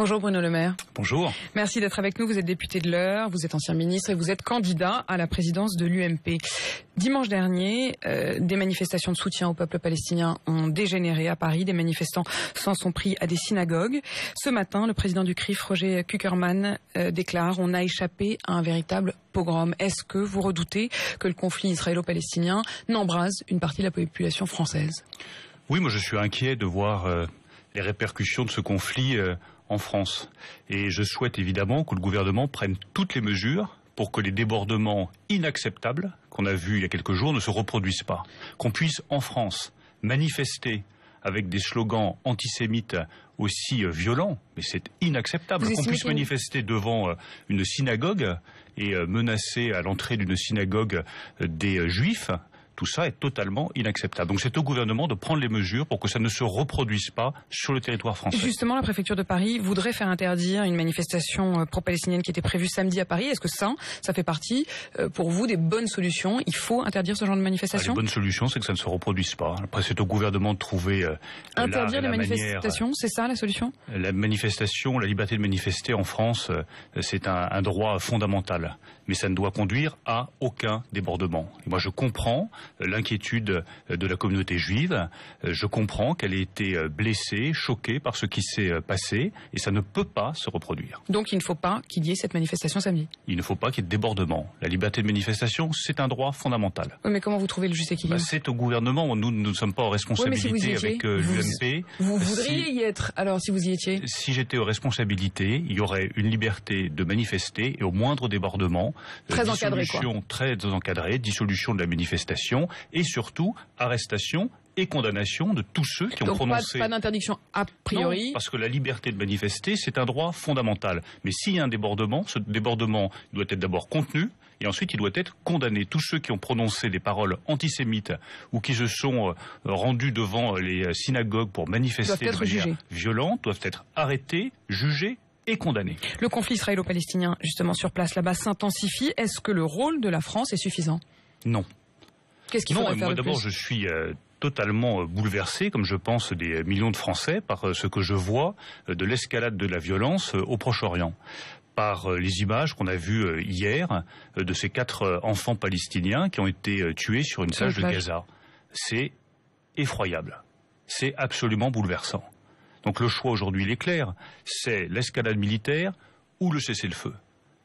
Bonjour Bruno Le Maire. Bonjour. Merci d'être avec nous. Vous êtes député de l'Eure, vous êtes ancien ministre et vous êtes candidat à la présidence de l'UMP. Dimanche dernier, des manifestations de soutien au peuple palestinien ont dégénéré à Paris. Des manifestants s'en sont pris à des synagogues. Ce matin, le président du CRIF, Roger Kuckerman, déclare « On a échappé à un véritable pogrom ». Est-ce que vous redoutez que le conflit israélo-palestinien n'embrase une partie de la population française? Oui, moi je suis inquiet de voir les répercussions de ce conflit en France. Et je souhaite évidemment que le gouvernement prenne toutes les mesures pour que les débordements inacceptables qu'on a vus il y a quelques jours ne se reproduisent pas. Qu'on puisse en France manifester avec des slogans antisémites aussi violents, mais c'est inacceptable. Qu'on puisse manifester devant une synagogue et menacer à l'entrée d'une synagogue des juifs, tout ça est totalement inacceptable. Donc c'est au gouvernement de prendre les mesures pour que ça ne se reproduise pas sur le territoire français. Justement, la préfecture de Paris voudrait faire interdire une manifestation pro-palestinienne qui était prévue samedi à Paris. Est-ce que ça fait partie pour vous des bonnes solutions? Il faut interdire ce genre de manifestation? Les bonnes solutions, c'est que ça ne se reproduise pas. Après, c'est au gouvernement de trouver interdire les manifestations, c'est ça la solution? La manifestation, la liberté de manifester en France, c'est un droit fondamental. Mais ça ne doit conduire à aucun débordement. Et moi, je comprends l'inquiétude de la communauté juive. Je comprends qu'elle ait été blessée, choquée par ce qui s'est passé, et ça ne peut pas se reproduire. Donc il ne faut pas qu'il y ait cette manifestation samedi? Il ne faut pas qu'il y ait de débordement. La liberté de manifestation, c'est un droit fondamental. Oui, mais comment vous trouvez le juste équilibre? C'est au gouvernement. Nous ne sommes pas en responsabilité avec l'UMP. Vous voudriez y être, alors, si vous y étiez? Si j'étais aux responsabilités, il y aurait une liberté de manifester, et au moindre débordement, très encadré, très encadrée, dissolution de la manifestation, et surtout arrestation et condamnation de tous ceux qui ont prononcé... Pas d'interdiction a priori. Non, parce que la liberté de manifester, c'est un droit fondamental. Mais s'il y a un débordement, ce débordement doit être d'abord contenu, et ensuite il doit être condamné. Tous ceux qui ont prononcé des paroles antisémites ou qui se sont rendus devant les synagogues pour manifester de manière violente doivent être arrêtés, jugés et condamnés. Le conflit israélo-palestinien, justement sur place là-bas, s'intensifie. Est-ce que le rôle de la France est suffisant? Non. Qu'est-ce qu'il faudrait faire de plus? D'abord, je suis totalement bouleversé, comme je pense des millions de Français, par ce que je vois de l'escalade de la violence au Proche-Orient. Par les images qu'on a vues hier de ces 4 enfants palestiniens qui ont été tués sur une plage de Gaza. C'est effroyable. C'est absolument bouleversant. Donc le choix aujourd'hui, il est clair. C'est l'escalade militaire ou le cessez-le-feu.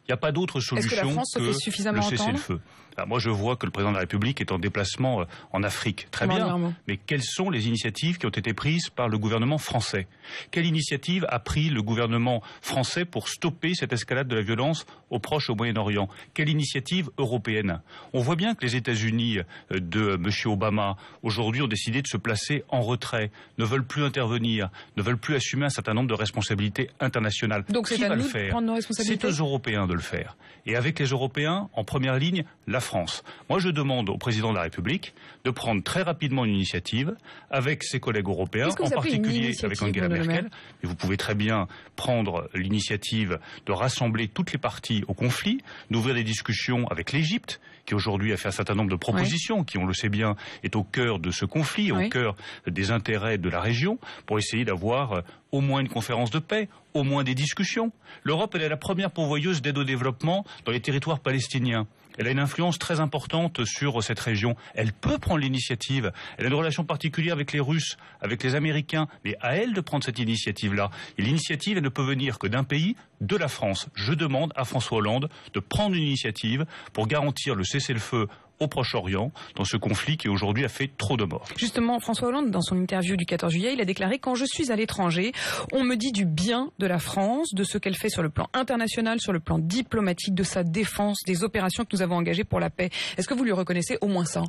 Il n'y a pas d'autre solution que le cessez-le-feu. Moi, je vois que le président de la République est en déplacement en Afrique. Très bien. Mais quelles sont les initiatives qui ont été prises par le gouvernement français? Quelle initiative a pris le gouvernement français pour stopper cette escalade de la violence au Proche et au Moyen-Orient? Quelle initiative européenne? On voit bien que les États-Unis de M. Obama, aujourd'hui, ont décidé de se placer en retrait, ne veulent plus intervenir, ne veulent plus assumer un certain nombre de responsabilités internationales. Donc c'est à nous de prendre nos responsabilités? C'est aux Européens de le faire. Et avec les Européens, en première ligne, la France. Moi, je demande au président de la République de prendre très rapidement une initiative avec ses collègues européens, en particulier avec Angela Merkel. Et vous pouvez très bien prendre l'initiative de rassembler toutes les parties au conflit, d'ouvrir des discussions avec l'Égypte, qui aujourd'hui a fait un certain nombre de propositions, qui, on le sait bien, est au cœur de ce conflit, au cœur des intérêts de la région, pour essayer d'avoir au moins une conférence de paix, au moins des discussions. L'Europe, elle est la première pourvoyeuse d'aide au développement dans les territoires palestiniens. Elle a une influence très importante sur cette région. Elle peut prendre l'initiative. Elle a une relation particulière avec les Russes, avec les Américains. Mais à elle de prendre cette initiative-là. Et l'initiative, elle ne peut venir que d'un pays, de la France. Je demande à François Hollande de prendre une initiative pour garantir le cessez-le-feu au Proche-Orient, dans ce conflit qui aujourd'hui a fait trop de morts. Justement, François Hollande, dans son interview du 14 juillet, il a déclaré « Quand je suis à l'étranger, on me dit du bien de la France, de ce qu'elle fait sur le plan international, sur le plan diplomatique, de sa défense, des opérations que nous avons engagées pour la paix. » Est-ce que vous lui reconnaissez au moins ça?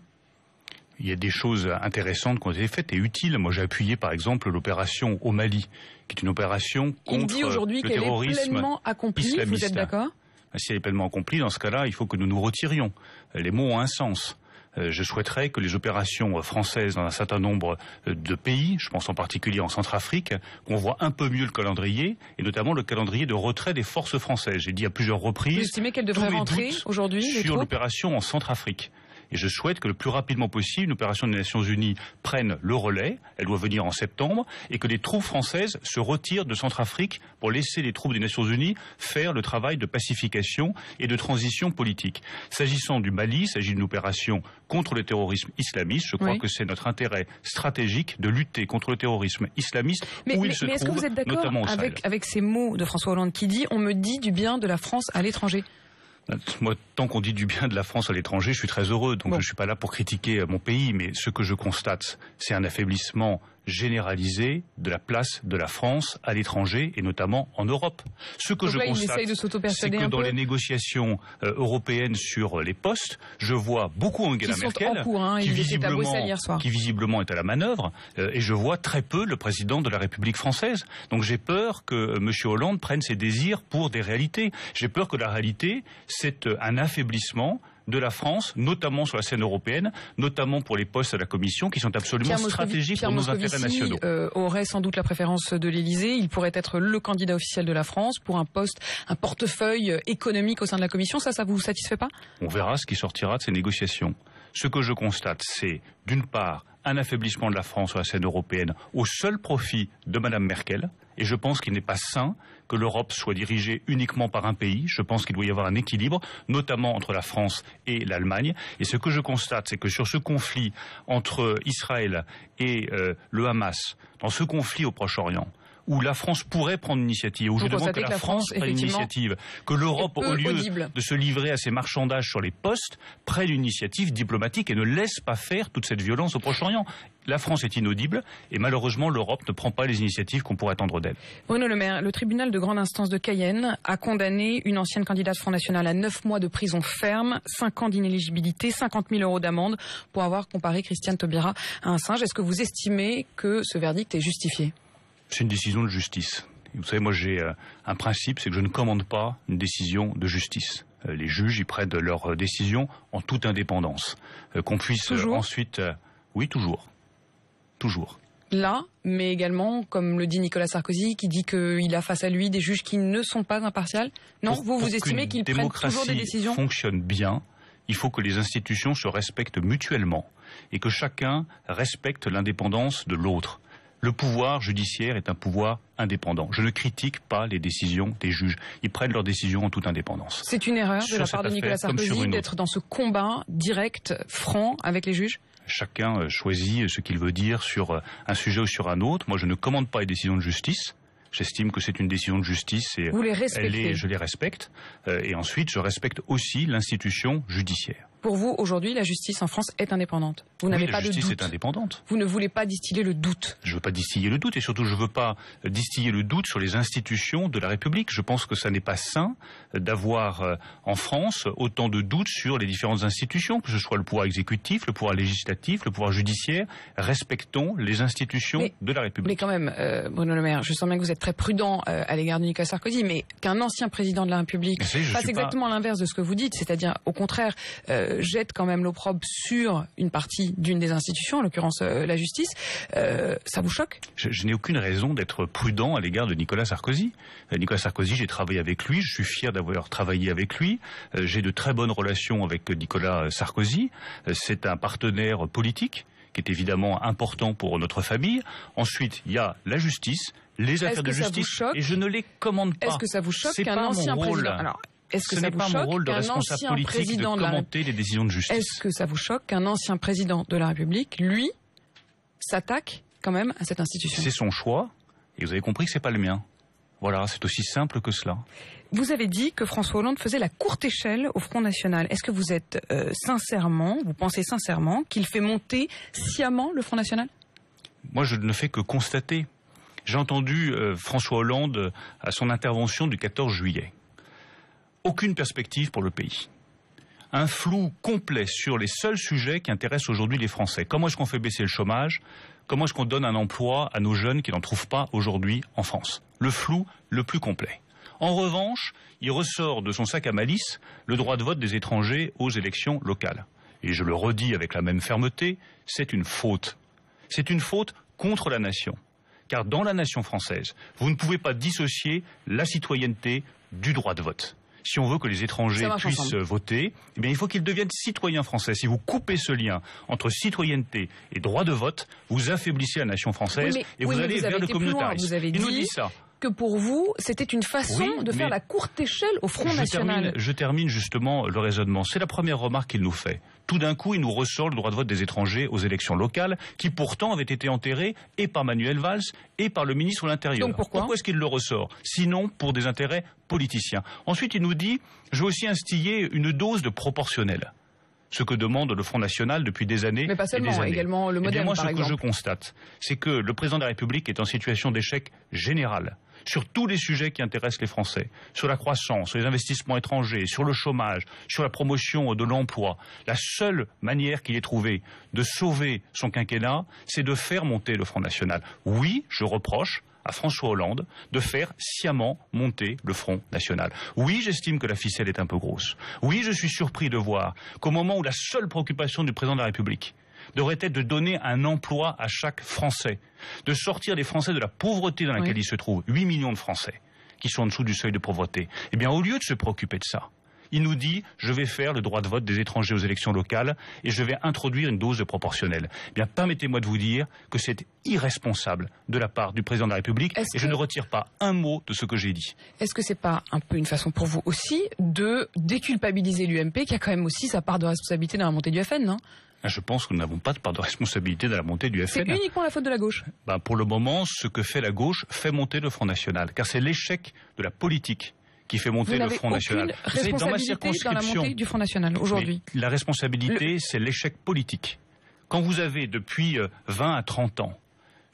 Il y a des choses intéressantes qui ont été faites et utiles. Moi, j'ai appuyé, par exemple, l'opération au Mali, qui est une opération contre le terrorisme islamiste. Il dit aujourd'hui qu'elle est pleinement accomplie, vous êtes d'accord? Si elle est pleinement accomplie, dans ce cas-là, il faut que nous nous retirions. Les mots ont un sens. Je souhaiterais que les opérations françaises dans un certain nombre de pays, je pense en particulier en Centrafrique, qu'on voit un peu mieux le calendrier, et notamment le calendrier de retrait des forces françaises. J'ai dit à plusieurs reprises... Vous estimez qu'elles devraient rentrer aujourd'hui sur l'opération en Centrafrique. Et je souhaite que le plus rapidement possible, une opération des Nations Unies prenne le relais. Elle doit venir en septembre. Et que les troupes françaises se retirent de Centrafrique pour laisser les troupes des Nations Unies faire le travail de pacification et de transition politique. S'agissant du Mali, il s'agit d'une opération contre le terrorisme islamiste. Je crois que c'est notre intérêt stratégique de lutter contre le terrorisme islamiste où il se trouve, est-ce que vous êtes d'accord avec ces mots de François Hollande qui dit « on me dit du bien de la France à l'étranger ». Moi, tant qu'on dit du bien de la France à l'étranger, je suis très heureux. Donc je ne suis pas là pour critiquer mon pays, mais ce que je constate, c'est un affaiblissement généralisé de la place de la France à l'étranger et notamment en Europe. Ce que je constate, c'est que dans les négociations européennes sur les postes, je vois beaucoup Angela Merkel qui visiblement est à la manœuvre et je vois très peu le président de la République française. Donc j'ai peur que M. Hollande prenne ses désirs pour des réalités. J'ai peur que la réalité, c'est un affaiblissement de la France, notamment sur la scène européenne, notamment pour les postes à la Commission, qui sont absolument stratégiques pour nos intérêts nationaux. Aurait sans doute la préférence de l'Élysée. Il pourrait être le candidat officiel de la France pour un poste, un portefeuille économique au sein de la Commission. Ça vous satisfait pas? On verra ce qui sortira de ces négociations. Ce que je constate, c'est d'une part un affaiblissement de la France sur la scène européenne au seul profit de Mme Merkel. Et je pense qu'il n'est pas sain que l'Europe soit dirigée uniquement par un pays. Je pense qu'il doit y avoir un équilibre, notamment entre la France et l'Allemagne. Et ce que je constate, c'est que sur ce conflit entre Israël et le Hamas, dans ce conflit au Proche-Orient, où la France pourrait prendre une initiative, où je demande que la France prenne une initiative, que l'Europe, au lieu de se livrer à ces marchandages sur les postes, prenne une initiative diplomatique et ne laisse pas faire toute cette violence au Proche-Orient. La France est inaudible et malheureusement l'Europe ne prend pas les initiatives qu'on pourrait attendre d'elle. Bruno Le Maire, le tribunal de grande instance de Cayenne a condamné une ancienne candidate Front National à 9 mois de prison ferme, 5 ans d'inéligibilité, 50 000 € d'amende pour avoir comparé Christiane Taubira à un singe. Est-ce que vous estimez que ce verdict est justifié ? C'est une décision de justice. Vous savez, moi j'ai un principe, c'est que je ne commande pas une décision de justice. Les juges, ils prennent leurs décisions en toute indépendance. Qu'on puisse ensuite... Oui, toujours. Toujours. Là, mais également, comme le dit Nicolas Sarkozy, qui dit qu'il a face à lui des juges qui ne sont pas impartials. Non, vous estimez qu'ils prennent toujours des décisions ? Pour qu'une démocratie fonctionne bien, il faut que les institutions se respectent mutuellement et que chacun respecte l'indépendance de l'autre. Le pouvoir judiciaire est un pouvoir indépendant. Je ne critique pas les décisions des juges. Ils prennent leurs décisions en toute indépendance. C'est une erreur de la part de Nicolas Sarkozy d'être dans ce combat direct, franc, avec les juges ? Chacun choisit ce qu'il veut dire sur un sujet ou sur un autre. Moi, je ne commande pas les décisions de justice. J'estime que c'est une décision de justice et vous les respectez. Je les respecte. Et ensuite, je respecte aussi l'institution judiciaire. Pour vous, aujourd'hui, la justice en France est indépendante. Vous n'avez pas de doute. La justice est indépendante. Vous ne voulez pas distiller le doute. Je ne veux pas distiller le doute et surtout, je ne veux pas distiller le doute sur les institutions de la République. Je pense que ça n'est pas sain d'avoir en France autant de doutes sur les différentes institutions, que ce soit le pouvoir exécutif, le pouvoir législatif, le pouvoir judiciaire. Respectons les institutions de la République. Mais quand même, Bruno Le Maire, je sens bien que vous êtes très prudent à l'égard de Nicolas Sarkozy, mais qu'un ancien président de la République fasse exactement l'inverse de ce que vous dites, c'est-à-dire au contraire jette quand même l'opprobre sur une partie d'une des institutions, en l'occurrence la justice, ça vous choque ? Je n'ai aucune raison d'être prudent à l'égard de Nicolas Sarkozy. Nicolas Sarkozy, j'ai travaillé avec lui, je suis fier d'avoir travaillé avec lui, j'ai de très bonnes relations avec Nicolas Sarkozy, c'est un partenaire politique qui est évidemment important pour notre famille. Ensuite, il y a la justice, les affaires de justice, et je ne les commande pas. Est-ce que ça vous choque qu'un ancien président... Ce n'est pas mon rôle de responsable politique de commenter les décisions de justice. Est-ce que ça vous choque qu'un ancien président de la République, lui, s'attaque quand même à cette institution ? C'est son choix, et vous avez compris que c'est pas le mien. Voilà, c'est aussi simple que cela. Vous avez dit que François Hollande faisait la courte échelle au Front National. Est-ce que vous êtes vous pensez sincèrement qu'il fait monter sciemment le Front National ? Moi, je ne fais que constater. J'ai entendu François Hollande à son intervention du 14 juillet. Aucune perspective pour le pays. Un flou complet sur les seuls sujets qui intéressent aujourd'hui les Français. Comment est-ce qu'on fait baisser le chômage ? Comment est-ce qu'on donne un emploi à nos jeunes qui n'en trouvent pas aujourd'hui en France ? Le flou le plus complet. En revanche, il ressort de son sac à malice le droit de vote des étrangers aux élections locales. Et je le redis avec la même fermeté, c'est une faute. C'est une faute contre la nation. Car dans la nation française, vous ne pouvez pas dissocier la citoyenneté du droit de vote. si on veut que les étrangers puissent voter, eh bien, il faut qu'ils deviennent citoyens français. Si vous coupez ce lien entre citoyenneté et droit de vote, vous affaiblissez la nation française vous allez vers le communautarisme. Vous avez dit nous dit ça. Que pour vous, c'était une façon de faire la courte échelle au Front National. Je termine justement le raisonnement. C'est la première remarque qu'il nous fait. Tout d'un coup, il nous ressort le droit de vote des étrangers aux élections locales, qui pourtant avait été enterré et par Manuel Valls et par le ministre de l'Intérieur. Donc pourquoi est-ce qu'il le ressort? Sinon, pour des intérêts politiciens. Ensuite, il nous dit, je veux aussi instiller une dose de proportionnel. Ce que demande le Front National depuis des années. Mais pas seulement, et des années. Également le modèle, moi, par exemple. Ce que je constate, c'est que le président de la République est en situation d'échec général sur tous les sujets qui intéressent les Français, sur la croissance, sur les investissements étrangers, sur le chômage, sur la promotion de l'emploi. La seule manière qu'il ait trouvé de sauver son quinquennat, c'est de faire monter le Front National. Oui, je reproche à François Hollande de faire sciemment monter le Front National. Oui, j'estime que la ficelle est un peu grosse. Oui, je suis surpris de voir qu'au moment où la seule préoccupation du président de la République devrait être de donner un emploi à chaque Français, de sortir les Français de la pauvreté dans laquelle ils se trouvent, 8 millions de Français qui sont en dessous du seuil de pauvreté, eh bien au lieu de se préoccuper de ça, il nous dit « je vais faire le droit de vote des étrangers aux élections locales et je vais introduire une dose de proportionnel ». Eh bien, permettez-moi de vous dire que c'est irresponsable de la part du président de la République et je ne retire pas un mot de ce que j'ai dit. Est-ce que c'est pas un peu une façon pour vous aussi de déculpabiliser l'UMP qui a quand même aussi sa part de responsabilité dans la montée du FN, non ? Je pense que nous n'avons pas de part de responsabilité dans la montée du FN. C'est uniquement la faute de la gauche. Pour le moment, ce que fait la gauche fait monter le Front National, car c'est l'échec de la politique qui fait monter le Front National. Vous n'avez aucune responsabilité dans la montée du Front National aujourd'hui. La responsabilité, c'est l'échec politique. Quand vous avez depuis 20 à 30 ans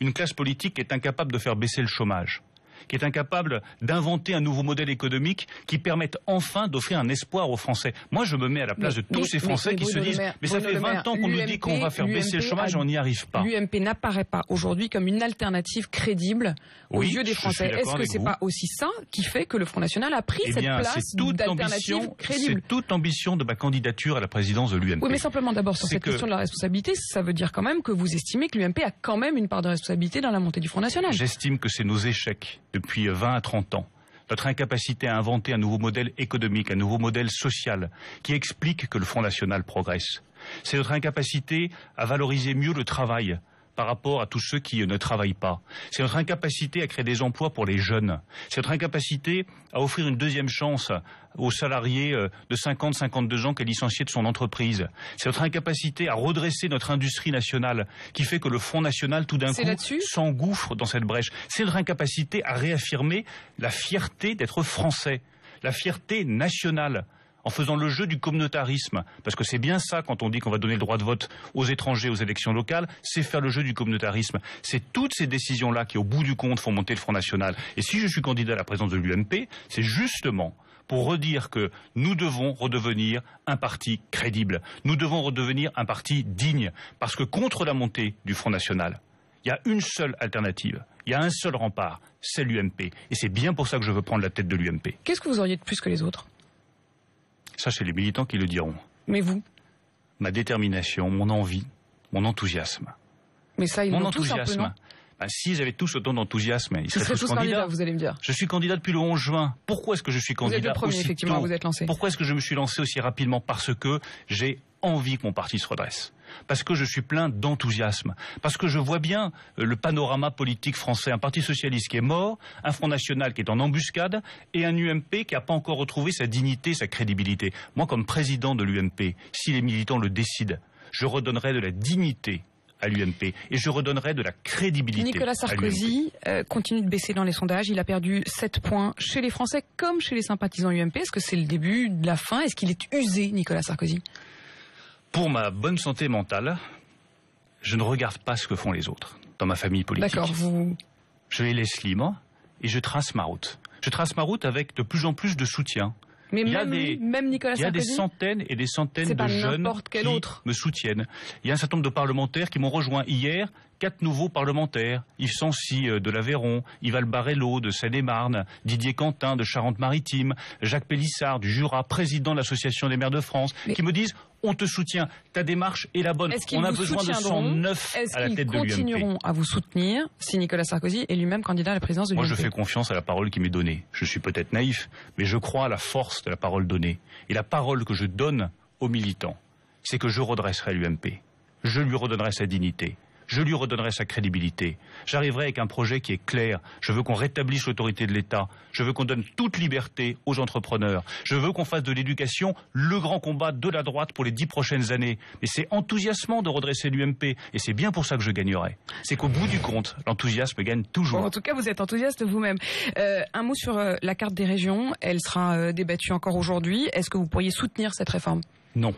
une classe politique qui est incapable de faire baisser le chômage, qui est incapable d'inventer un nouveau modèle économique qui permette enfin d'offrir un espoir aux Français. Moi, je me mets à la place de tous ces Français qui se disent « mais ça fait 20 ans qu'on nous dit qu'on va faire baisser le chômage et on n'y arrive pas ». L'UMP n'apparaît pas aujourd'hui comme une alternative crédible aux yeux des Français. Est-ce que c'est pas aussi ça qui fait que le Front National a pris cette place d'alternative crédible? C'est toute l'ambition de ma candidature à la présidence de l'UMP. Oui, mais simplement d'abord sur cette question de la responsabilité, ça veut dire quand même que vous estimez que l'UMP a quand même une part de responsabilité dans la montée du Front National. J'estime que c'est nos échecs depuis 20 à 30 ans, notre incapacité à inventer un nouveau modèle économique, un nouveau modèle social, qui explique que le Front National progresse. C'est notre incapacité à valoriser mieux le travail par rapport à tous ceux qui ne travaillent pas. C'est notre incapacité à créer des emplois pour les jeunes. C'est notre incapacité à offrir une deuxième chance aux salariés de 50-52 ans qui est licencié de son entreprise. C'est notre incapacité à redresser notre industrie nationale qui fait que le Front National, tout d'un coup, s'engouffre dans cette brèche. C'est notre incapacité à réaffirmer la fierté d'être français, la fierté nationale, en faisant le jeu du communautarisme. Parce que c'est bien ça, quand on dit qu'on va donner le droit de vote aux étrangers aux élections locales, c'est faire le jeu du communautarisme. C'est toutes ces décisions-là qui, au bout du compte, font monter le Front National. Et si je suis candidat à la présidence de l'UMP, c'est justement pour redire que nous devons redevenir un parti crédible. Nous devons redevenir un parti digne. Parce que contre la montée du Front National, il y a une seule alternative. Il y a un seul rempart, c'est l'UMP. Et c'est bien pour ça que je veux prendre la tête de l'UMP. Qu'est-ce que vous auriez de plus que les autres ? Ça, c'est les militants qui le diront. Mais vous ? Ma détermination, mon envie, mon enthousiasme. Mais ça, ils l'ont tous un peu, non ? S'ils avaient tous autant d'enthousiasme, ils seraient tous candidats, vous allez me dire. Je suis candidat depuis le 11 juin. Pourquoi est-ce que je suis candidat Vous êtes le premier, effectivement, vous êtes lancé. Pourquoi est-ce que je me suis lancé aussi rapidement? Parce que j'ai envie que mon parti se redresse. Parce que je suis plein d'enthousiasme. Parce que je vois bien le panorama politique français. Un parti socialiste qui est mort, un Front National qui est en embuscade et un UMP qui n'a pas encore retrouvé sa dignité, sa crédibilité. Moi, comme président de l'UMP, si les militants le décident, je redonnerai de la dignité à l'UMP et je redonnerai de la crédibilité. Nicolas Sarkozy continue de baisser dans les sondages. Il a perdu 7 points chez les Français comme chez les sympathisants UMP. Est-ce que c'est le début de la fin? Est-ce qu'il est usé, Nicolas Sarkozy? Pour ma bonne santé mentale, je ne regarde pas ce que font les autres dans ma famille politique. D'accord, je les laisse libres et je trace ma route. Je trace ma route avec de plus en plus de soutien. Mais même Nicolas Sarkozy, il y a des centaines et des centaines de jeunes qui me soutiennent. Il y a un certain nombre de parlementaires qui m'ont rejoint hier. 4 nouveaux parlementaires, Yves Sancy de l'Aveyron, Yval Barello de Seine-et-Marne, Didier Quentin de Charente-Maritime, Jacques Pélissard du Jura, président de l'Association des maires de France, qui me disent « on te soutient, ta démarche est la bonne, on a besoin de 109 à la tête de l'UMP ». Est-ce qu'ils continueront à vous soutenir si Nicolas Sarkozy est lui-même candidat à la présidence de l'UMP? Moi je fais confiance à la parole qui m'est donnée. Je suis peut-être naïf, mais je crois à la force force de la parole donnée. Et la parole que je donne aux militants, c'est que je redresserai l'UMP. Je lui redonnerai sa dignité. Je lui redonnerai sa crédibilité. J'arriverai avec un projet qui est clair. Je veux qu'on rétablisse l'autorité de l'État. Je veux qu'on donne toute liberté aux entrepreneurs. Je veux qu'on fasse de l'éducation le grand combat de la droite pour les 10 prochaines années. Mais c'est enthousiasmant de redresser l'UMP. Et c'est bien pour ça que je gagnerai. C'est qu'au bout du compte, l'enthousiasme gagne toujours. Bon, en tout cas, vous êtes enthousiaste vous-même. Un mot sur la carte des régions. Elle sera débattue encore aujourd'hui. Est-ce que vous pourriez soutenir cette réforme? Non.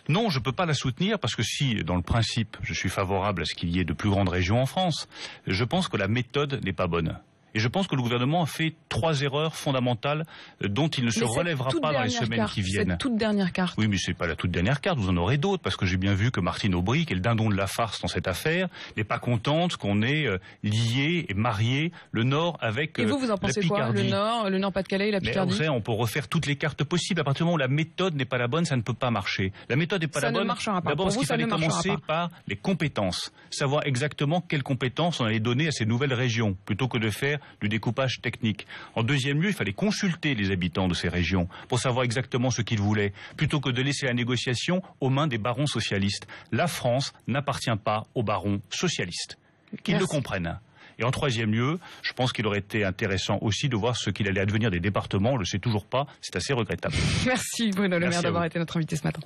Non, je ne peux pas la soutenir parce que si, dans le principe, je suis favorable à ce qu'il y ait de plus grandes régions en France, je pense que la méthode n'est pas bonne. Et je pense que le gouvernement a fait 3 erreurs fondamentales dont il ne se relèvera pas dans les semaines qui viennent. Cette toute dernière carte. Oui, mais c'est pas la toute dernière carte, vous en aurez d'autres, parce que j'ai bien vu que Martine Aubry, qui est le dindon de la farce dans cette affaire, n'est pas contente qu'on ait lié et marié le Nord avec la Picardie. Et vous en pensez quoi? Le Nord, Pas-de-Calais et la Picardie? Vous savez, on peut refaire toutes les cartes possibles. À partir du moment où la méthode n'est pas la bonne, ça ne peut pas marcher. La méthode n'est pas la bonne. D'abord, parce qu'il fallait commencer par les compétences. Savoir exactement quelles compétences on allait donner à ces nouvelles régions, plutôt que de faire du découpage technique. En deuxième lieu, il fallait consulter les habitants de ces régions pour savoir exactement ce qu'ils voulaient, plutôt que de laisser la négociation aux mains des barons socialistes. La France n'appartient pas aux barons socialistes. Qu'ils le comprennent. Et en troisième lieu, je pense qu'il aurait été intéressant aussi de voir ce qu'il allait advenir des départements. On ne le sait toujours pas. C'est assez regrettable. Merci Bruno Le Maire d'avoir été notre invité ce matin.